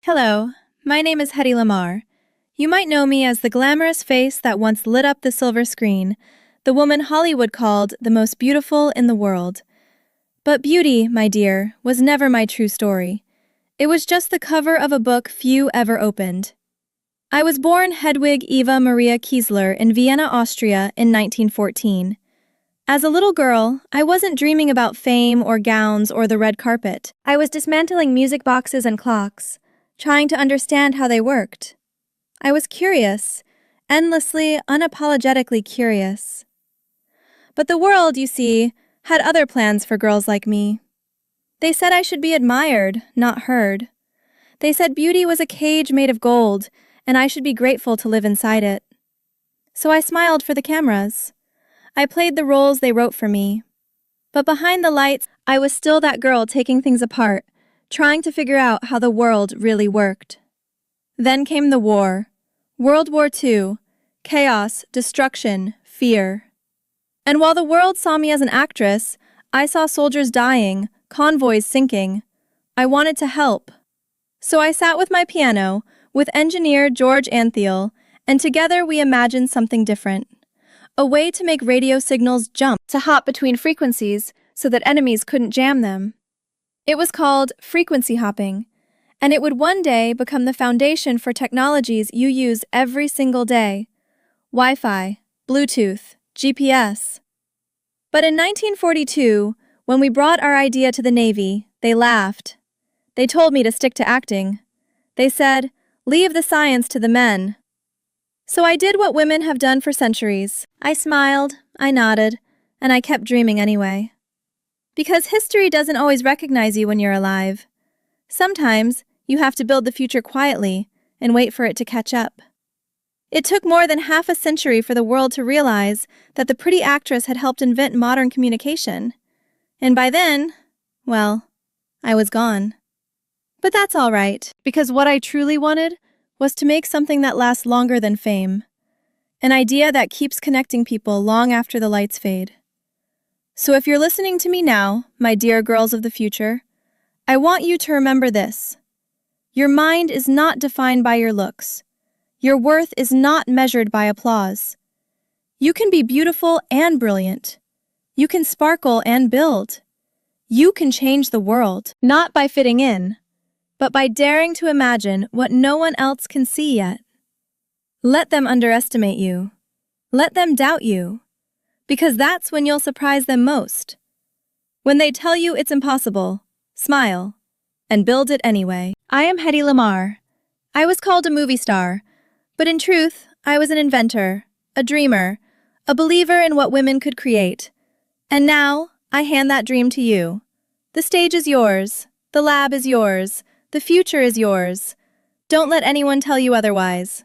Hello, my name is Hedy Lamarr. You might know me as the glamorous face that once lit up the silver screen, the woman Hollywood called the most beautiful in the world. But beauty, my dear, was never my true story. It was just the cover of a book few ever opened. I was born Hedwig Eva Maria Kiesler in Vienna, Austria in 1914. As a little girl, I wasn't dreaming about fame or gowns or the red carpet. I was dismantling music boxes and clocks, trying to understand how they worked. I was curious, endlessly, unapologetically curious. But the world, you see, had other plans for girls like me. They said I should be admired, not heard. They said beauty was a cage made of gold, and I should be grateful to live inside it. So I smiled for the cameras. I played the roles they wrote for me. But behind the lights, I was still that girl taking things apart, trying to figure out how the world really worked. Then came the war. World War II. Chaos, destruction, fear. And while the world saw me as an actress, I saw soldiers dying, convoys sinking. I wanted to help. So I sat with my piano, with engineer George Anthiel, and together we imagined something different. A way to make radio signals jump, to hop between frequencies so that enemies couldn't jam them. It was called frequency hopping, and it would one day become the foundation for technologies you use every single day. Wi-Fi, Bluetooth, GPS. But in 1942, when we brought our idea to the Navy, they laughed. They told me to stick to acting. They said, "Leave the science to the men." So I did what women have done for centuries. I smiled, I nodded, and I kept dreaming anyway. Because history doesn't always recognize you when you're alive. Sometimes you have to build the future quietly and wait for it to catch up. It took more than half a century for the world to realize that the pretty actress had helped invent modern communication. And by then, well, I was gone. But that's all right, because what I truly wanted was to make something that lasts longer than fame. An idea that keeps connecting people long after the lights fade. So if you're listening to me now, my dear girls of the future, I want you to remember this. Your mind is not defined by your looks. Your worth is not measured by applause. You can be beautiful and brilliant. You can sparkle and build. You can change the world, not by fitting in, but by daring to imagine what no one else can see yet. Let them underestimate you. Let them doubt you. Because that's when you'll surprise them most. When they tell you it's impossible, smile, and build it anyway. I am Hedy Lamarr. I was called a movie star, but in truth, I was an inventor, a dreamer, a believer in what women could create. And now, I hand that dream to you. The stage is yours, the lab is yours, the future is yours. Don't let anyone tell you otherwise.